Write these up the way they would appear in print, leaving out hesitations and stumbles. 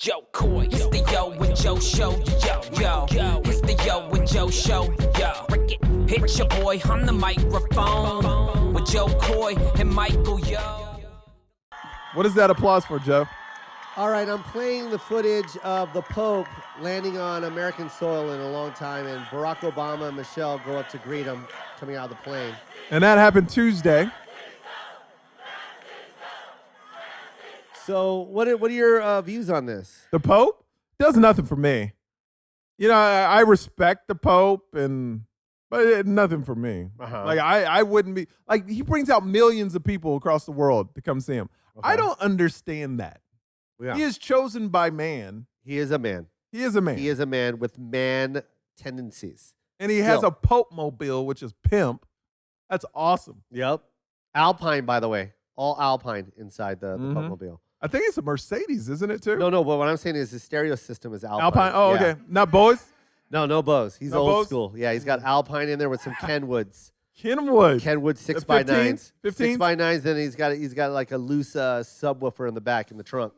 Joe Coy, it's the Yo and Joe show, yo. It's the Yo and Joe show, yo. Hit your boy on the microphone with Joe Coy and Michael, yo. What is that applause for, Joe? All right, I'm playing the footage of the Pope landing on American soil in a long time, and Barack Obama and Michelle go up to greet him coming out of the plane. And that happened Tuesday. So what are your views on this? The Pope does nothing for me. You know, I respect the Pope, but nothing for me. Uh-huh. Like, I wouldn't be, like, he brings out millions of people across the world to come see him. Okay. I don't understand that. Yeah. He is chosen by man. He is a man. He is a man. He is a man with man tendencies. And he has a Pope mobile, which is pimp. That's awesome. Yep. Alpine, by the way. All Alpine inside the Pope mobile. I think it's a Mercedes, isn't it, too? No, but what I'm saying is the stereo system is Alpine. Alpine? Oh, yeah. okay. Not Bose? No Bose. He's No old Bose? school. Yeah, he's got Alpine in there with some Kenwoods. Kenwood. Kenwood 6x9s. 6x9s, then he's got like a loose subwoofer in the back in the trunk.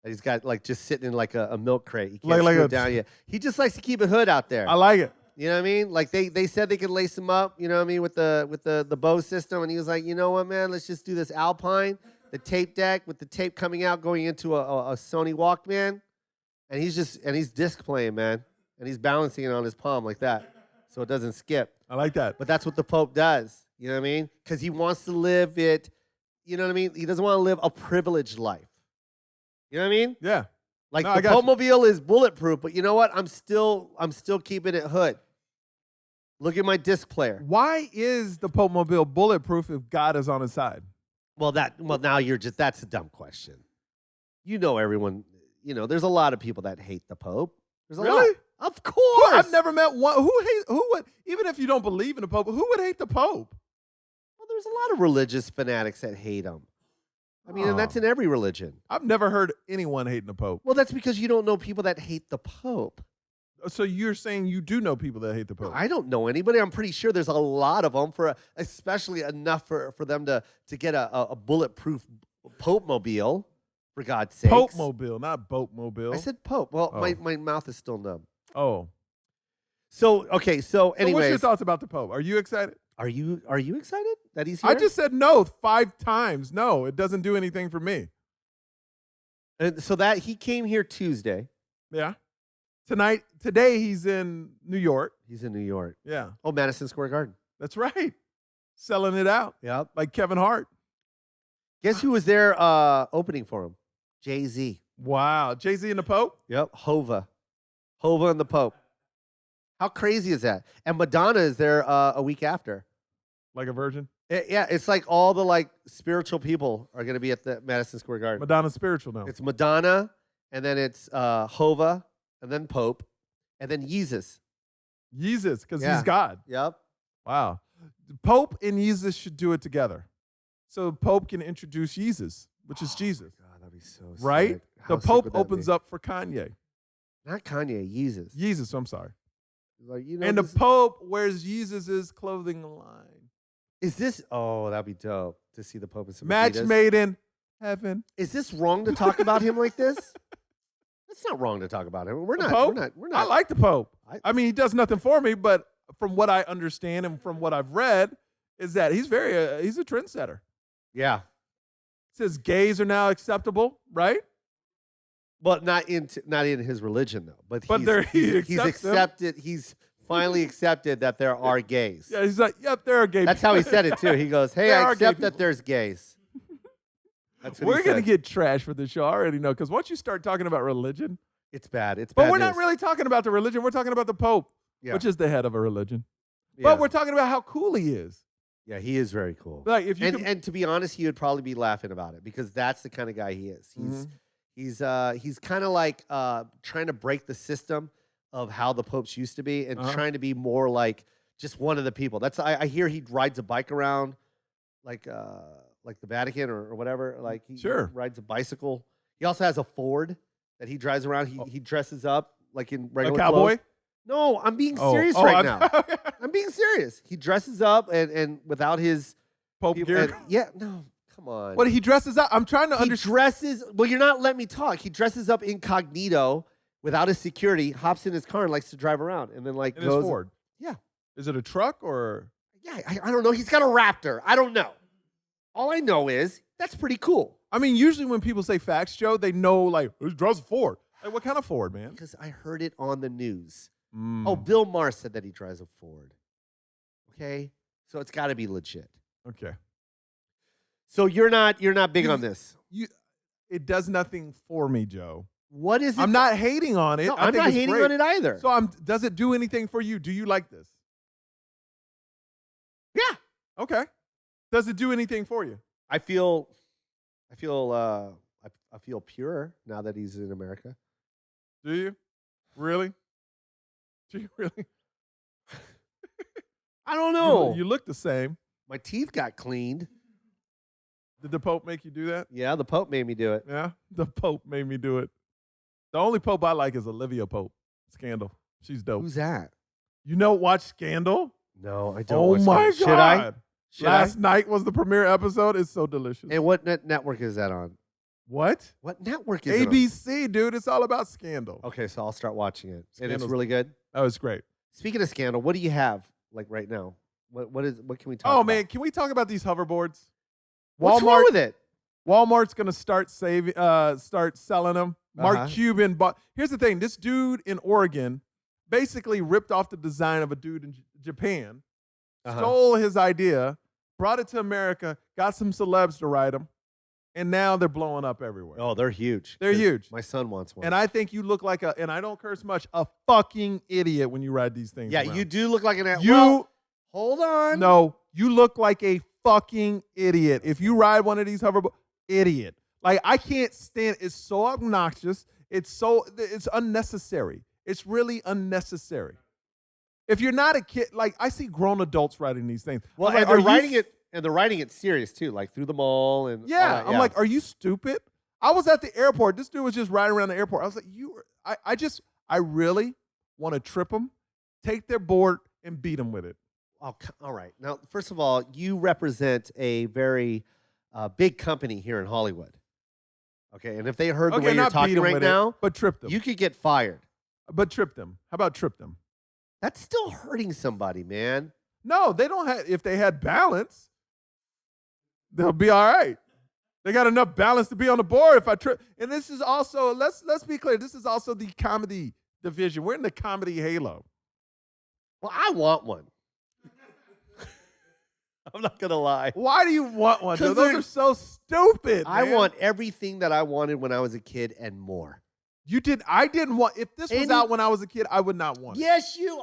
And he's got like just sitting in like a milk crate. He can't screw it down yet. He just likes to keep a hood out there. I like it. You know what I mean? Like they said they could lace him up, you know what I mean, with the Bose system, and he was like, you know what, man, let's just do this Alpine, the tape deck with the tape coming out going into a Sony Walkman, and he's disc playing, man, and he's balancing it on his palm like that, so it doesn't skip. I like that. But that's what the Pope does, you know what I mean? Because he wants to live it, you know what I mean? He doesn't want to live a privileged life. You know what I mean? Yeah. Like No, the Pope mobile is bulletproof, but you know what? I'm still keeping it hood. Look at my disc player. Why is the Pope mobile bulletproof if God is on his side? Well, now that's a dumb question. You know, everyone, you know, there's a lot of people that hate the Pope. There's a Really? lot. Of course. I've never met one who would, even if you don't believe in the Pope, who would hate the Pope? Well, there's a lot of religious fanatics that hate him. I mean, and that's in every religion. I've never heard anyone hating the Pope. Well, that's because you don't know people that hate the Pope. So you're saying you do know people that hate the Pope? I don't know anybody. I'm pretty sure there's a lot of them, especially enough for them to get a bulletproof Pope mobile, for God's sake. Pope mobile, not boat mobile. I said Pope. Well, my mouth is still numb. Oh. So, okay, so anyways. What's your thoughts about the Pope? Are you excited? Are you excited that he's here? I just said no 5 times. No, it doesn't do anything for me. And so that he came here Tuesday. Yeah. Today he's in New York. He's in New York. Yeah. Oh, Madison Square Garden. That's right. Selling it out. Yep. Like Kevin Hart. Guess who was there opening for him? Jay-Z. Wow. Jay-Z and the Pope? Yep. Hova and the Pope. How crazy is that? And Madonna is there a week after. Like a virgin? Yeah, it's like all the like spiritual people are going to be at the Madison Square Garden. Madonna's spiritual now. It's Madonna, and then it's Hova, and then Pope, and then Yeezus. Yeezus, because he's God. Yep. Wow. The Pope and Yeezus should do it together. So the Pope can introduce Yeezus, which is Jesus. God, that'd be so right? sick. The How sick Pope would that opens be? up for Kanye. Not Kanye, Yeezus. Yeezus, I'm sorry. Like, you know, And the Pope wears Yeezus' clothing line. Is this? Oh, that'd be dope to see the Pope in some Match Adidas. made in heaven. Is this wrong to talk about him like this? It's not wrong to talk about him. We're The not. Pope? We're not. I like the Pope. I mean, he does nothing for me, but from what I understand and from what I've read, is that he's he's a trendsetter. Yeah. It says gays are now acceptable, right? Well, not in his religion though. But he's accepts them. accepted. He's finally accepted that there are gays. Yeah, he's like, yep, there are gay. That's how he said it too. He goes, "Hey, There I are gay accept that people." there's gays." That's what We're he gonna said. get trash for this show. I already know, because once you start talking about religion, It's bad. It's but bad we're not news. really talking about the religion. We're talking about the Pope, which is the head of a religion. Yeah. But we're talking about how cool he is. Yeah, he is very cool. Like if you And to be honest, he would probably be laughing about it because that's the kind of guy he is. He's kind of like trying to break the system of how the popes used to be and trying to be more like just one of the people. That's I hear he rides a bike around like the Vatican or whatever. Like he rides a bicycle. He also has a Ford that he drives around. He dresses up like in regular cowboy? clothes. No, I'm being serious now. I'm being serious. He dresses up and without his Pope gear. no, Come on. But he dresses up. I'm trying to He understand. dresses. Well, you're not letting me talk. He dresses up incognito without his security, hops in his car and likes to drive around, and then like In his goes. Ford. Yeah. Is it a truck or? Yeah, I don't know. He's got a Raptor. I don't know. All I know is that's pretty cool. I mean, usually when people say facts, Joe, they know like who drives a Ford. Like what kind of Ford, man? Because I heard it on the news. Mm. Oh, Bill Maher said that he drives a Ford. Okay, so it's got to be legit. Okay. So you're not big on this. It does nothing for me, Joe. What is it? I'm not hating on it. No, I I'm think not it's hating great. on it either. So does it do anything for you? Do you like this? Yeah. Okay. Does it do anything for you? I feel pure now that he's in America. Do you? Really? Do you really? I don't know. You look the same. My teeth got cleaned. Did the Pope make you do that? Yeah, the Pope made me do it. Yeah, the Pope made me do it. The only Pope I like is Olivia Pope. Scandal. She's dope. Who's that? You know, watch Scandal? No, I don't. Oh watch my that. God. Should I? Last night was the premiere episode. It's so delicious. And what network is that on? What? What network is it on? ABC, dude. It's all about Scandal. Okay, so I'll start watching it. And it's Scandal's- really good. That was great. Speaking of Scandal, what do you have like right now? What can we talk about? Oh, man. Can we talk about these hoverboards? What's wrong with it? Walmart's going to start selling them. Mark Uh-huh. Cuban bought. Here's the thing. This dude in Oregon basically ripped off the design of a dude in Japan, stole his idea, brought it to America, got some celebs to ride them, and now they're blowing up everywhere. Oh, they're huge. They're huge. My son wants one. And I think you look like and I don't curse much, a fucking idiot when you ride these things. Yeah, around. you do look like an You well, hold on. No, you look like a fucking idiot. If you ride one of these hoverboards, idiot. Like, I can't stand it's so obnoxious. It's unnecessary. It's really unnecessary. If you're not a kid, like I see grown adults riding these things. Well, I'm like, and they're riding it serious too, like through the mall and all that, I'm like, are you stupid? I was at the airport. This dude was just riding around the airport. I was like, I really want to trip them, take their board, and beat them with it. Oh, all right. Now, first of all, you represent a very big company here in Hollywood. Okay, and if they heard the way you're talking right now, but trip them. you could get fired. But trip them. How about trip them? That's still hurting somebody, man. No, they don't have. If they had balance, they'll be all right. They got enough balance to be on the board. If I trip, and this is also let's be clear. This is also the comedy division. We're in the comedy halo. Well, I want one. I'm not gonna lie. Why do you want one? 'Cause Those are so stupid. I man. want everything that I wanted when I was a kid and more. You did. I didn't want. If this was out when I was a kid, I would not want it. Yes, you.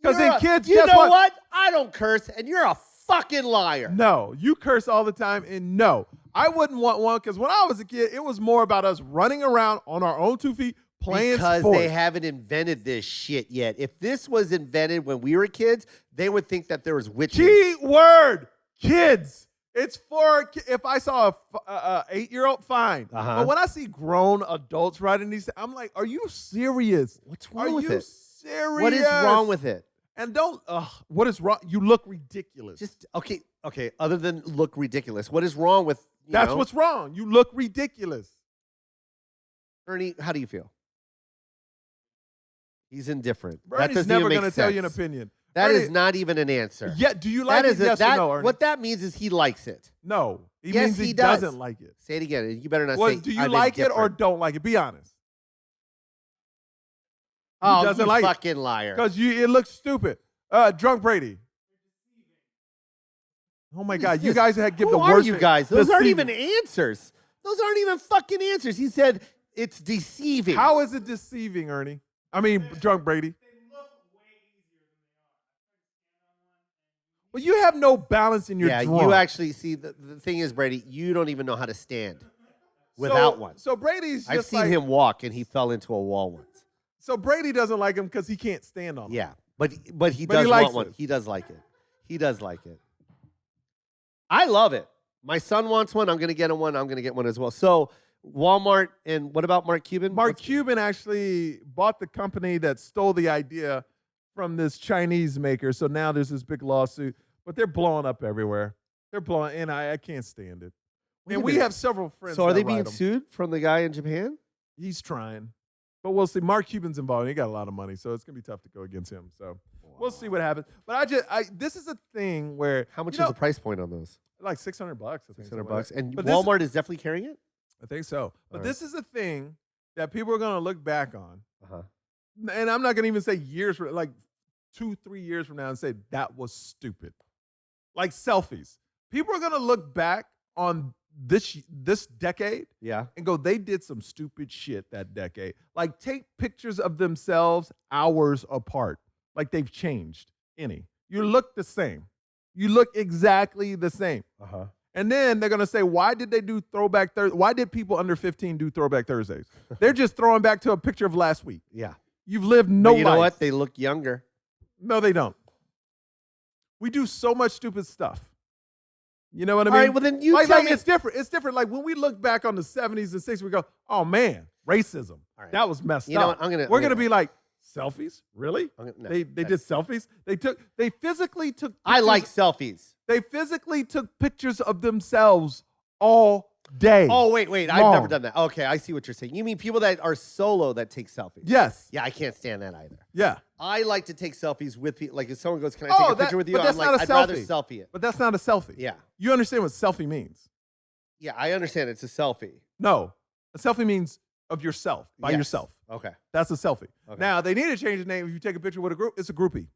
'Cause you're then kids, You guess know what? what? I don't curse, and you're a fucking liar. No, you curse all the time, and no, I wouldn't want one because when I was a kid, it was more about us running around on our own 2 feet playing Because sports. they haven't invented this shit yet. If this was invented when we were kids, they would think that there was witches. Key word, kids. It's for if I saw a 8-year-old, fine. But when I see grown adults riding these, I'm like, are you serious? What's wrong with it? Serious? What is wrong with it? And don't. What is wrong? You look ridiculous. Just okay. Other than look ridiculous, what is wrong with? That's what's wrong. You look ridiculous. Ernie, how do you feel? He's indifferent. Bernie's never going to tell you an opinion. That Ernie, is not even an answer. Yeah, do you like it? Yes or no, Ernie? What that means is he likes it. No, Yes, means he doesn't like it. Say it again. You better not Well, say. do you I'm like it or indifferent. don't like it? Be honest. Oh, He doesn't you like fucking liar. because it looks stupid. Drunk Brady. Oh my God, you guys had give Who the are worst. you guys? Those aren't even deceiving. answers. Those aren't even fucking answers. He said it's deceiving. How is it deceiving, Ernie? I mean, Drunk Brady. Well, you have no balance in your drunk. you actually see the thing is, Brady, you don't even know how to stand without one. So Brady's just I've seen like, him walk and he fell into a wall once. So Brady doesn't like him because he can't stand on him. Yeah, but he does he want likes one. it. He does like it. He does like it. I love it. My son wants one. I'm going to get him one. I'm going to get one as well. So Walmart, and what about Mark Cuban? Mark Cuban actually bought the company that stole the idea from this Chinese maker. So now there's this big lawsuit, but they're blowing up everywhere. They're blowing, and I can't stand it. Wait And a we minute. have several friends. So are that they ride being 'em. sued from the guy in Japan? He's trying. But we'll see. Mark Cuban's involved. He got a lot of money, so it's gonna be tough to go against him. So we'll see what happens. But this is a thing where How much is the price point on those? like $600. I think $600. And But Walmart is definitely carrying it? I think so. But All this is a thing that people are gonna look back on, Uh-huh. and I'm not gonna even say years, like 2-3 years from now, and say that was stupid. Like selfies. People are gonna look back on this decade Yeah. and go, they did some stupid shit that decade. Like take pictures of themselves hours apart. Like they've changed any. You look the same. You look exactly the same. Uh-huh. And then they're gonna say, why did they do Throwback Thursday? Why did people under 15 do Throwback Thursdays? They're just throwing back to a picture of last week. Yeah. You've lived no But you know life. what? They look younger. No, they don't. We do so much stupid stuff. You know what I mean? All right, well then you like, tell like me. it's different. It's different. Like when we look back on the 70s and 60s, we go, oh man, racism. All right. That was messed You know up. what? We're gonna be like, selfies? Really? no, They did that's- selfies? They physically took I pictures- like selfies. they physically took pictures of themselves all day. Oh, wait. I've Long. never done that. Okay, I see what you're saying. You mean people that are solo that take selfies? Yes. Yeah, I can't stand that either. Yeah. I like to take selfies with people. Like if someone goes, "Can I take a picture with you?" but I'm that's like, not a I'd rather selfie. selfie it. But that's not a selfie. Yeah, You understand what selfie means? yeah, I understand it's a selfie. No. A selfie means of yourself, by Yes. yourself. Okay. That's a selfie. Okay. Now, they need to change the name. If you take a picture with a group, it's a groupie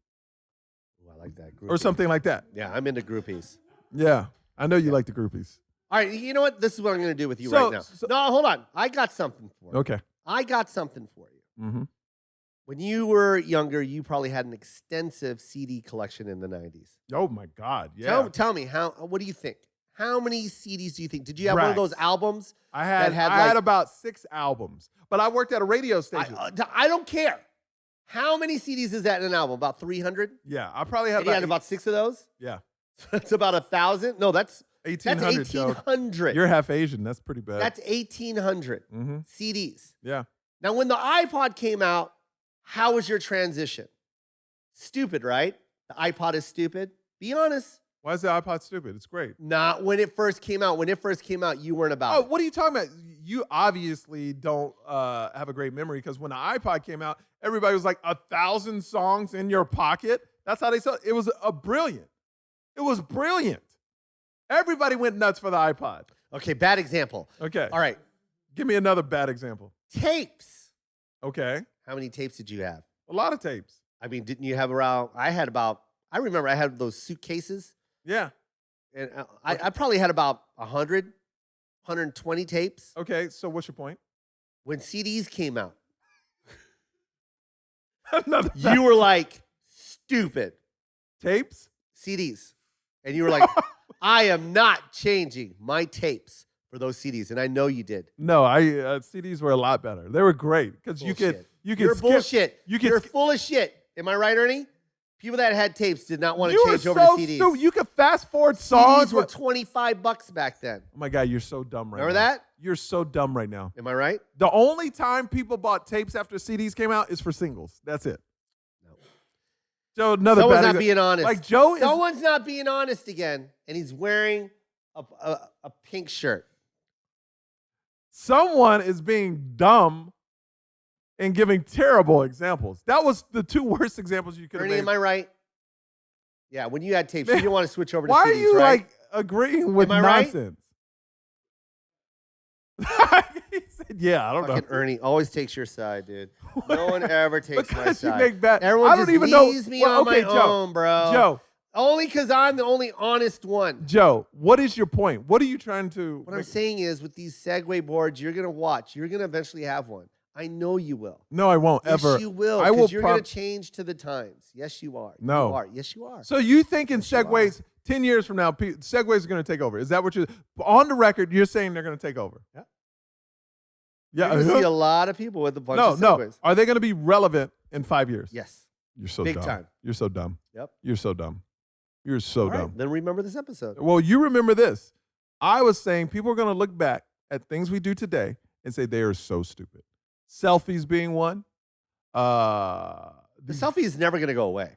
Ooh, I like that. or Groupie. something like that. Yeah, I'm into groupies. Yeah. I know you like the groupies. All right, you know what? This is what I'm going to do with you So- right now. so- No, hold on. I got something for you. Okay. I got something for you. Mm-hmm. When you were younger, you probably had an extensive CD collection in the 90s. Oh, my God. Yeah. Tell me, what do you think? How many CDs do you think? Did you have one of those Racks. albums? I had had like- about 6 albums, but I worked at a radio station. I don't care. How many CDs is that in an album? About 300? yeah. I probably had And you had about 6 of those? yeah. That's about 1,000? No, that's 1,800. Joe. 1,800. You're half Asian. That's pretty bad. That's 1,800 mm-hmm. CDs. Yeah. Now, when the iPod came out, how was your transition? Stupid, right? The iPod is stupid. Be honest. Why is the iPod stupid? It's great. Not when it first came out. When it first came out, you weren't about Oh, it. what are you talking about? You obviously don't have a great memory because when the iPod came out, everybody was like 1,000 songs in your pocket. That's how they saw it. It was brilliant. It was brilliant. Everybody went nuts for the iPod. Okay, bad example. Okay. All right. Give me another bad example. Tapes. Okay. How many tapes did you have? A lot of tapes. I mean, didn't you have around? I remember I had those suitcases, Yeah. and I probably had about 100, 120 tapes. Okay. So what's your point? When CDs came out, Another you were like, stupid. tapes? CDs. And you were like, I am not changing my tapes for those CDs. And I know you did. No, CDs were a lot better. They were great because you could You're skip. bullshit. You could You're skip- full of shit. Am I right, Ernie? People that had tapes did not want to You were change over so to CDs. stupid. You could fast forward songs. CDs were $25 back then. Oh my God, you're so dumb right Remember now. that? You're so dumb right now. Am I right? The only time people bought tapes after CDs came out is for singles. That's it. No. Joe, another Someone's bad not being honest. Like Joe is. Someone's not being honest again, and he's wearing a pink shirt. Someone is being dumb and giving terrible examples. That was the 2 worst examples you could have Ernie, made. am I right? Yeah, when you had tapes, you didn't want to switch over to Why CDs, are you right? like agreeing with Am I right? nonsense? He said, yeah, I don't Fucking know. Ernie always takes your side, dude. No one ever takes my Because you side. make bad. Everyone I don't just even know. leaves me Well, on okay, my Joe, own, bro. Joe, Only because I'm the only honest one. Joe, what is your point? What are you trying to? What I'm saying is, with these Segway boards, you're gonna watch. You're gonna eventually have one. I know you will. No, I won't ever. Yes, you will. I will. Because you're gonna change to the times. Yes, you are. No. You are. Yes, you are. So you think in Yes, you Segways, 10 years from now, Segways are going to take over? Is that what you're on the record? You're saying they're going to take over? Yeah. Yeah. You're gonna see a lot of people with a bunch No, of no. Segways. Are they going to be relevant in 5 years? Yes. You're so Big dumb. time. You're so dumb. Yep. You're so dumb. You're so All right, dumb. then remember this episode. Well, you remember this. I was saying people are going to look back at things we do today and say they are so stupid. Selfies being one. The selfie is never gonna go away.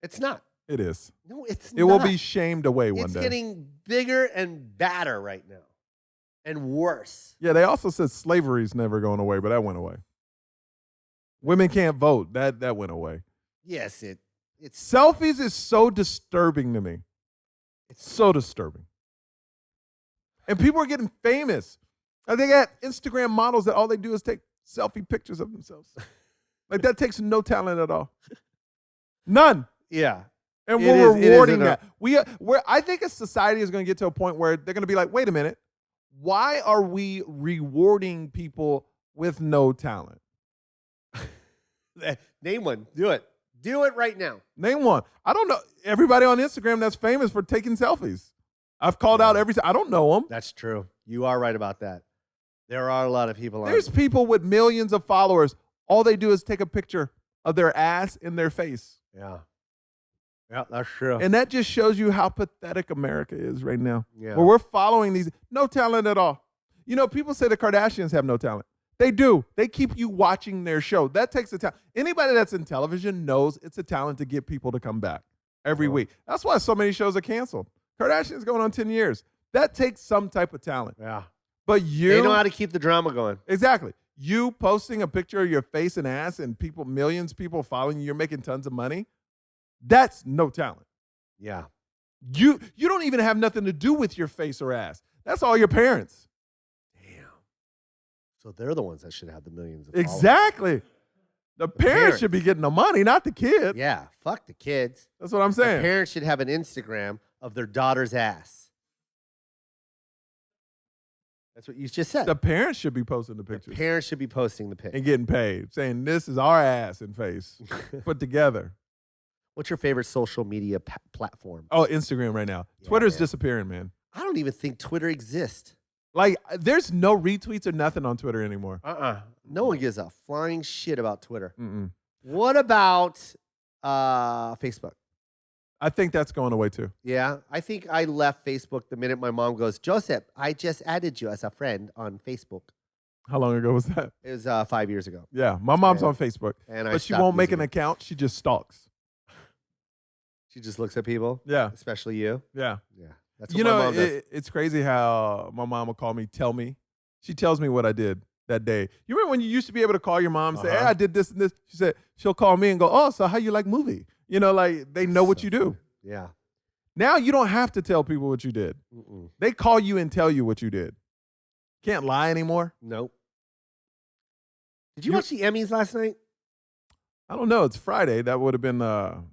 It's not. It is. No, it's It will be shamed away one It's day. getting bigger and badder right now, and worse. Yeah, they also said slavery's never going away, but that went away. Women can't vote. That went away. Yes, it's Selfies is so disturbing to me. It's so disturbing. And people are getting famous. They got Instagram models that all they do is take selfie pictures of themselves. Like that takes no talent at all. None. yeah. And It we're is- it rewarding isn't that. I think a society is going to get to a point where they're going to be like, wait a minute, why are we rewarding people with no talent? Name one. Do it. Do it right now. Name one. I don't know. Everybody on Instagram that's famous for taking selfies. I've called out every time. I don't know them. That's true. You are right about that. There are a lot of people. There's people with millions of followers. All they do is take a picture of their ass and their face. Yeah. Yeah, that's true. And that just shows you how pathetic America is right now. Yeah. Where we're following these, no talent at all. You know, people say the Kardashians have no talent. They do. They keep you watching their show. That takes a talent. Anybody that's in television knows it's a talent to get people to come back every week. That's why so many shows are canceled. Kardashians going on 10 years. That takes some type of talent. Yeah. But They know how to keep the drama going. Exactly. You posting a picture of your face and ass and millions of people following you, you're making tons of money. That's no talent. Yeah. You don't even have nothing to do with your face or ass. That's all your parents. Damn. So they're the ones that should have the millions of followers. Exactly. The parents should be getting the money, not the kid. Yeah. Fuck the kids. That's what I'm The saying. parents should have an Instagram of their daughter's ass. That's what you just said. The parents should be posting the pictures Parents should be posting the pic. and getting paid, saying this is our ass and face put together. What's your favorite social media platform? Oh, Instagram right now. Yeah, Twitter's man. disappearing, man. I don't even think Twitter exists. Like, there's no retweets or nothing on Twitter anymore. No one gives a flying shit about Twitter. Mm-mm. What about Facebook? I think that's going away too. Yeah, I think I left Facebook the minute my mom goes, Joseph, I just added you as a friend on Facebook. How long ago was that? It was 5 years ago. Yeah, my mom's Yeah. on Facebook, And I but she stopped won't make using an it. account. She just stalks. She just looks at people, Yeah, especially you. yeah. Yeah, that's what You my know, mom does. it's crazy how my mom will call me, tell me. She tells me what I did that day. You remember when you used to be able to call your mom and say, hey, I did this and this? She'll call me and go, oh, so how you like movie? You know, like they know what you do. Yeah. Now you don't have to tell people what you did. Mm-mm. They call you and tell you what you did. Can't lie anymore. Nope. Did you watch the Emmys last night? I don't know. It's Friday. That would have been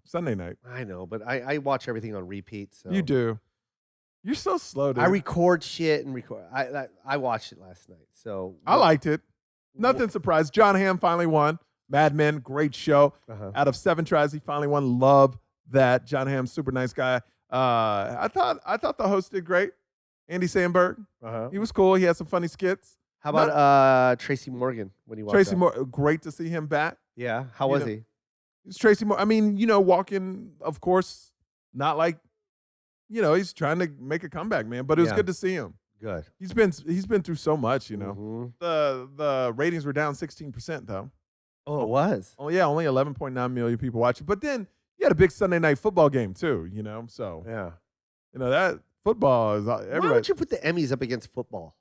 Sunday night. I know, but I watch everything on repeat. So You do. You're so slow, dude. I record shit and record. I watched it last night. So I liked it. Nothing surprised. John Hamm finally won. Mad Men, great show. Out of 7 tries, he finally won. Love that. John Hamm, super nice guy. I thought the host did great. Andy Samberg. He was cool. He had some funny skits. How about Tracy Morgan when he walked Tracy up? Moore, great to see him back. Yeah. How was he? It's Tracy Moore. I mean, walking, of course, not like, he's trying to make a comeback, man. But it was good to see him. Good. He's been through so much, Mhm. The ratings were down 16% though. Oh, it was. Oh yeah, only 11.9 million people watching. But then you had a big Sunday night football game too, So Yeah. that football is Why everybody. would you put the Emmys up against football?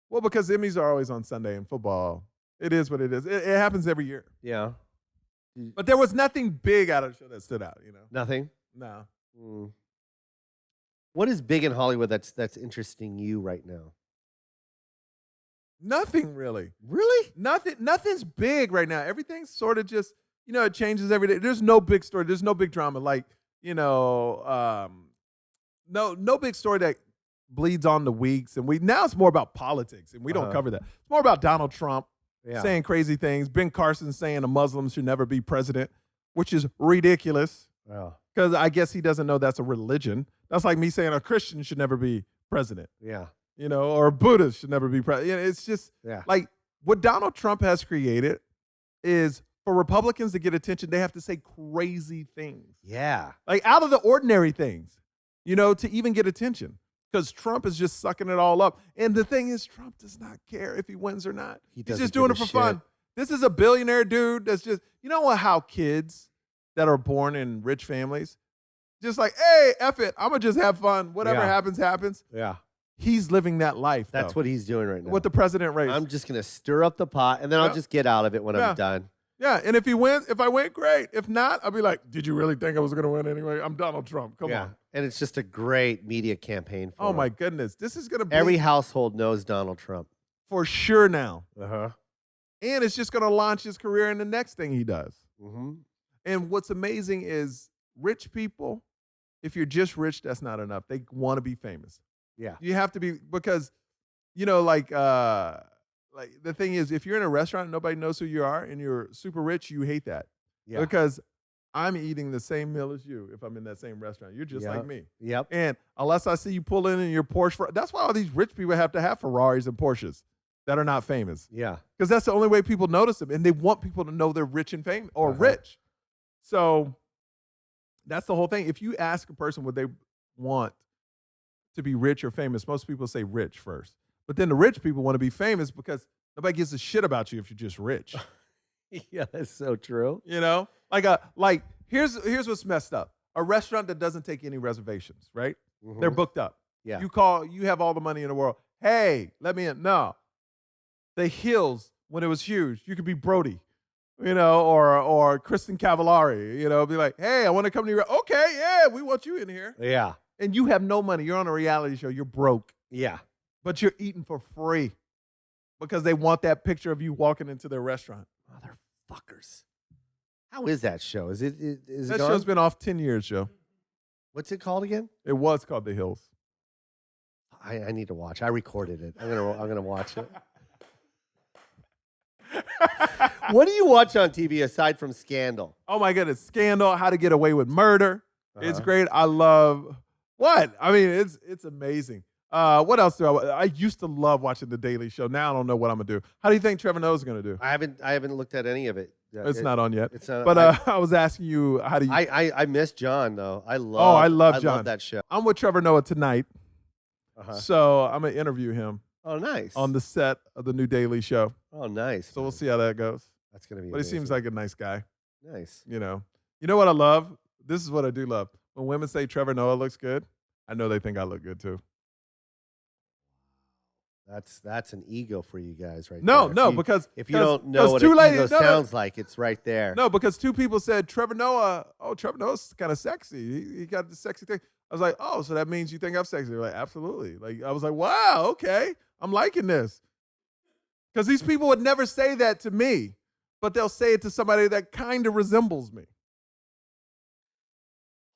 Well, because Emmys are always on Sunday and football. It is what it is. It happens every year. Yeah. But there was nothing big out of the show that stood out. Nothing. No. Mm. What is big in Hollywood that's interesting you right now? Nothing really. Really? Nothing's big right now. Everything's sort of just, it changes every day. There's no big story. There's no big drama. Like, no big story that bleeds on the weeks. And now it's more about politics, and we don't cover that. It's more about Donald Trump saying crazy things. Ben Carson saying a Muslim should never be president, which is ridiculous. Yeah. Because I guess he doesn't know that's a religion. That's like me saying a Christian should never be president. Yeah. Or a Buddhist should never be president. It's just like what Donald Trump has created is for Republicans to get attention, they have to say crazy things. Yeah. Like out of the ordinary things, to even get attention. Because Trump is just sucking it all up. And the thing is, Trump does not care if he wins or not. He's just doing it for fun. This is a billionaire dude that's just, how kids that are born in rich families, just like, hey, F it. I'm going to just have fun. Whatever Yeah. happens, happens. Yeah. He's living that life. That's though, what he's doing right now. with the president race. I'm just going to stir up the pot, and then I'll just get out of it when Yeah. I'm done. Yeah, and if I win, great. If not, I'll be like, did you really think I was going to win anyway? I'm Donald Trump. Come on. And it's just a great media campaign for Oh, him. my goodness. This is going to be Every household knows Donald Trump. for sure now. Uh-huh. And it's just going to launch his career in the next thing he does. Mm-hmm. And what's amazing is rich people, if you're just rich, that's not enough. They want to be famous. Yeah. You have to be, because, like the thing is, if you're in a restaurant and nobody knows who you are and you're super rich, you hate that. Yeah. Because I'm eating the same meal as you if I'm in that same restaurant. You're just like me. Yep. And unless I see you pull in your Porsche, that's why all these rich people have to have Ferraris and Porsches that are not famous. Yeah. Because that's the only way people notice them. And they want people to know they're rich and famous or rich. So that's the whole thing. If you ask a person what they want to be rich or famous, most people say rich first. But then the rich people want to be famous because nobody gives a shit about you if you're just rich. Yeah, that's so true. Like here's what's messed up. A restaurant that doesn't take any reservations, right? Mhm. They're booked up. Yeah. You have all the money in the world. Hey, let me in. No. The Hills, when it was huge, you could be Brody, or Kristen Cavallari, be like, hey, I want to come to your, okay, yeah, we want you in here. Yeah. And you have no money. You're on a reality show. You're broke. Yeah. But you're eating for free because they want that picture of you walking into their restaurant. Motherfuckers. How is that show? Is it That gone? show's been off 10 years, Joe. What's it called again? It was called The Hills. I need to watch. I recorded it. I'm gonna watch it. What do you watch on TV aside from Scandal? Oh my goodness. Scandal, How to Get Away with Murder. It's Uh-huh. great. I love what? I mean, it's amazing. What else do I used to love watching The Daily Show. Now I don't know what I'm gonna do. How do you think Trevor Noah's gonna do? I haven't looked at any of it. It's not on yet. It's not. But I was asking you, how do you? I miss John though. I love John. love that show. I'm with Trevor Noah tonight, Uh-huh. so I'm gonna interview him Oh, nice. on the set of the new Daily Show. Oh, nice. So we'll see how that goes. That's gonna be. But he seems like a nice guy. nice. You know what I love? This is what I do love. When women say Trevor Noah looks good, I know they think I look good too. That's an ego for you guys, right? No, there. no, because if you don't know what two an ladies, ego sounds like, it's right there. No, because two people said Trevor Noah. Oh, Trevor Noah's kind of sexy. He got the sexy thing. I was like, oh, so that means you think I'm sexy? They're like, absolutely. Like I was like, wow, okay, I'm liking this. Because these people would never say that to me, but they'll say it to somebody that kind of resembles me.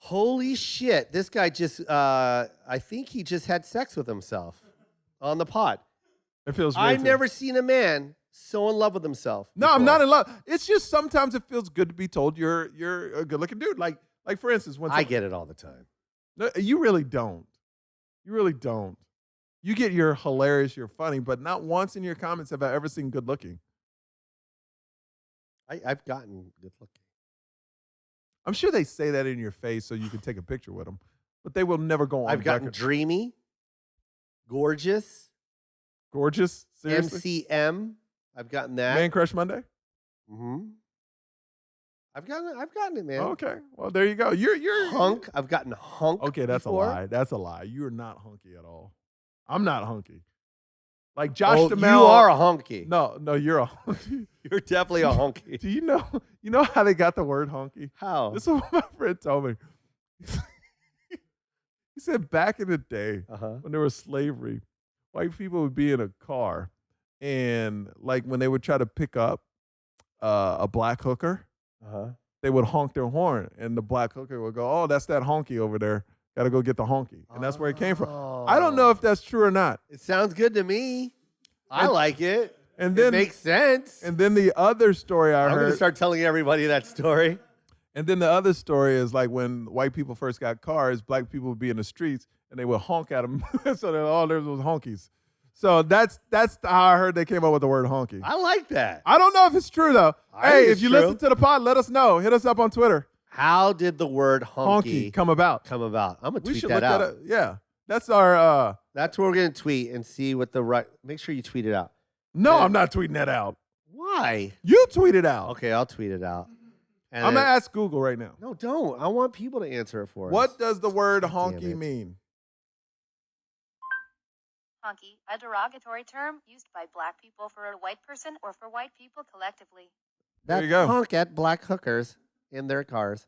Holy shit! This guy just, I think he just had sex with himself on the pod. It feels great. I've never seen a man so in love with himself. No, I'm before. not in love. It's just sometimes it feels good to be told you're a good looking dude. Like for instance, when I get it all the time. No, you really don't. You really don't. You get you're hilarious, you're funny, but not once in your comments have I ever seen good looking. I've gotten good looking. I'm sure they say that in your face so you can take a picture with them, but they will never go on I've gotten record. dreamy, gorgeous, Gorgeous? Seriously? MCM. I've gotten that. Man Crush Monday? Mm-hmm. I've gotten it, man. Okay. Well, there you go. You're Hunk. I've gotten hunk. Okay, that's before. a lie. That's a lie. You're not hunky at all. I'm not hunky. Like Josh Oh, Duhamel. you are a hunky. No, you're a hunky. You're definitely a hunky. Do you know how they got the word hunky? How? This is what my friend told me. He said back in the day when there was slavery, white people would be in a car and like when they would try to pick up a black hooker, they would honk their horn and the black hooker would go, oh, that's that honky over there. Got to go get the honky. And that's where it came from. I don't know if that's true or not. It sounds good to me. I like it. And then it makes sense. And then the other story I I'm heard. going to start telling everybody that story. And then the other story is like when white people first got cars, black people would be in the streets and they would honk at them. So that all there was honkies. So that's how I heard they came up with the word honky. I like that. I don't know if it's true though. I Hey, think if it's you true. listen to the pod, let us know. Hit us up on Twitter. How did the word honky Come about. I'm going to We tweet should that look out. that up. Yeah. That's our That's what we're going to tweet and see what the right. Make sure you tweet it out. No, Yeah. I'm not tweeting that out. Why? You tweet it out. Okay, I'll tweet it out. And I'm going to ask Google right now. No, don't. I want people to answer it for us. What does the word God damn honky it. mean? Honky, a derogatory term used by black people for a white person or for white people collectively. There you go. Honk at black hookers in their cars.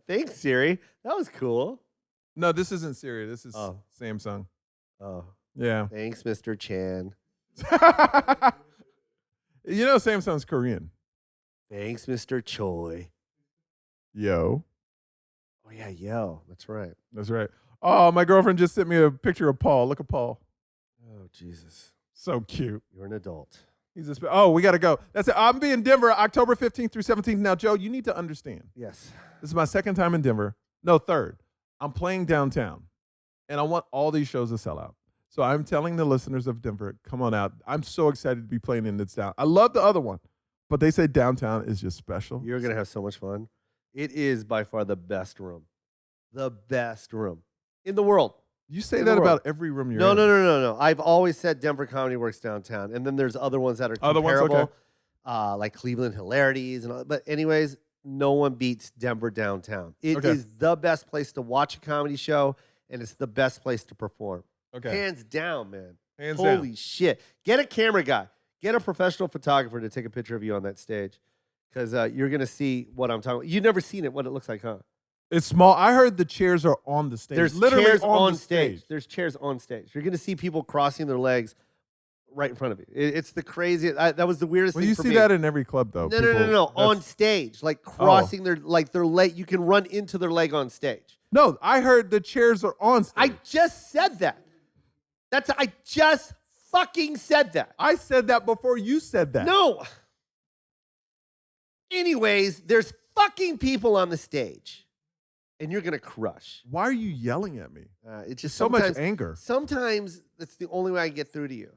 Thanks, Siri. That was cool. No, this isn't Siri. This is Oh. Samsung. Oh, Yeah. thanks, Mr. Chan. You know Samsung's Korean. Thanks, Mr. Choi. Yo. Oh, yeah, yo. That's right. That's right. Oh, my girlfriend just sent me a picture of Paul. Look at Paul. Oh, Jesus. So cute. You're an adult. He's a oh, we got to go. That's it. I'll be in Denver October 15th through 17th. Now, Joe, you need to understand. Yes. This is my second time in Denver. No, third. I'm playing downtown, and I want all these shows to sell out. So I'm telling the listeners of Denver, come on out. I'm so excited to be playing in this down. I love the other one, but they say downtown is just special. You're going to have so much fun. It is by far the best room. The best room in the world. You say in the that world. about every room you're No, in. no. I've always said Denver Comedy Works downtown, and then there's other ones that are Other ones, comparable, okay. like Cleveland Hilarities and all. But anyways, no one beats Denver downtown. It Okay. is the best place to watch a comedy show, and it's the best place to perform. Okay. Hands down, man. Hands down. Holy shit! Get a camera guy. Get a professional photographer to take a picture of you on that stage, because you're gonna see what I'm talking about. You've never seen it, what it looks like, huh? It's small. I heard the chairs are on the stage. There's literally chairs on on the stage. There's chairs on stage. You're going to see people crossing their legs right in front of you. It's the craziest. That was the weirdest Well, thing you for see me. that in every club, though. No, People- on that's- stage, like crossing their leg. You can run into their leg on stage. No, I heard the chairs are on stage. I just said that. I just fucking said that. I said that before you said that. No. Anyways, there's fucking people on the stage, and you're gonna crush. Why are you yelling at me? It's just So much sometimes- anger. Sometimes that's the only way I can get through to you.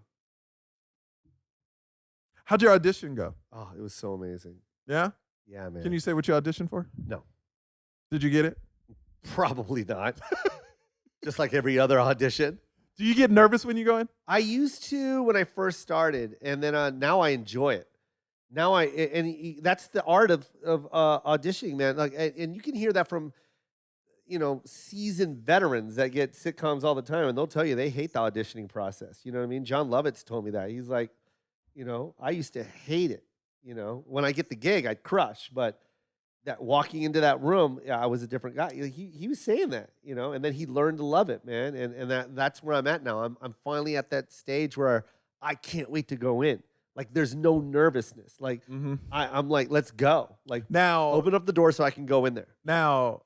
How'd your audition go? Oh, it was so amazing. Yeah? Yeah, man. Can you say what you auditioned for? No, Did you get it? probably not. Just like every other audition. Do you get nervous when you go in? I used to when I first started, and then now I enjoy it. Now that's the art of auditioning, man. Like, and you can hear that from seasoned veterans that get sitcoms all the time, and they'll tell you they hate the auditioning process. You know what I mean? John Lovitz told me that. He's like, I used to hate it. When I get the gig, I'd crush, but that walking into that room, I was a different guy. He was saying that, and then he learned to love it, man. And that's where I'm at now. I'm finally at that stage where I can't wait to go in. Like, there's no nervousness. Like, I'm like, let's go. Like, Now, open up the door so I can go in there. Now,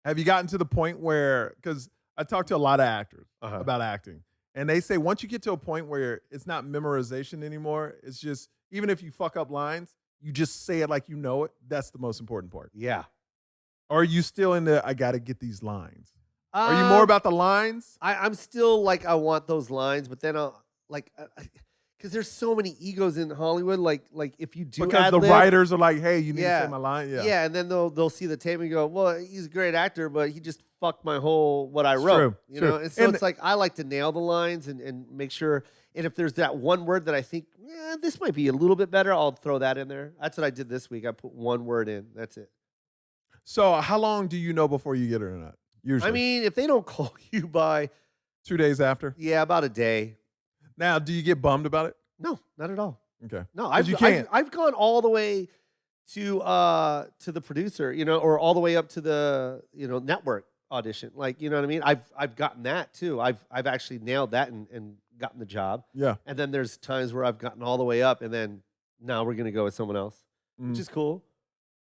have you gotten to the point where, because I talk to a lot of actors Uh-huh. about acting, and they say once you get to a point where it's not memorization anymore, it's just, even if you fuck up lines, you just say it like you know it. That's the most important part. Yeah. Or are you still in the, I got to get these lines? Are you more about the lines? I'm still like, I want those lines, but then I'll, like, because there's so many egos in Hollywood. Like if you do Because the ad-lib, writers are like, hey, you need to say my line. Yeah. Yeah, and then they'll see the tape and go, well, he's a great actor, but he just fucked my whole what I It's wrote. true, You true. know, and so And- it's like I like to nail the lines and make sure. And if there's that one word that I think this might be a little bit better, I'll throw that in there. That's what I did this week. I put one word in. That's it. So how long do you know before you get it or not? Usually. I mean, if they don't call you by 2 days after? about a day. Now, do you get bummed about it? No, not at all. Okay. No, 'Cause you can't. I've gone all the way to the producer, or all the way up to the network audition. Like, you know what I mean? I've gotten that too. I've actually nailed that and gotten the job. Yeah. And then there's times where I've gotten all the way up, and then now we're gonna go with someone else, which is cool.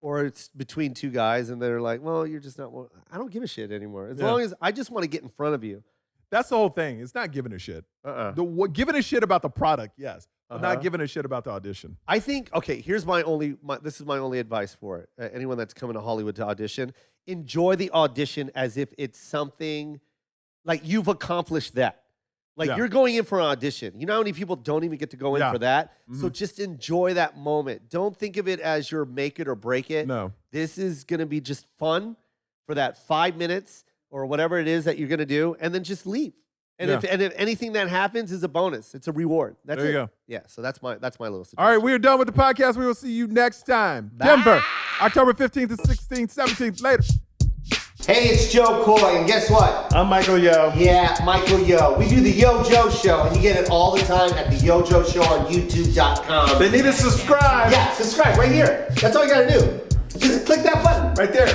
Or it's between two guys, and they're like, "Well, you're just not." I don't give a shit anymore. As long as I just want to get in front of you. That's the whole thing. It's not giving a shit. Uh-uh. Giving a shit about the product, yes. But Uh-huh. not giving a shit about the audition. I think, okay, here's this is my only advice for it. Anyone that's coming to Hollywood to audition, enjoy the audition as if it's something like you've accomplished that. Like Yeah. you're going in for an audition. You know how many people don't even get to go in Yeah. for that? Mm-hmm. So just enjoy that moment. Don't think of it as your make it or break it. No. This is going to be just fun for that 5 minutes or whatever it is that you're going to do, and then just leave. And if anything that happens is a bonus, it's a reward. That's there it. you go. Yeah, so that's my little suggestion. All right, we are done with the podcast. We will see you next time. Denver, October 15th to 16th, 17th. Later. Hey, it's Joe Coy, and guess what? I'm Michael Yo. Yeah, Michael Yo. We do the Yo Joe Show, and you get it all the time at the Yo Joe Show on YouTube.com. They need to subscribe. Yeah, subscribe right here. That's all you gotta do. Just click that button Right there.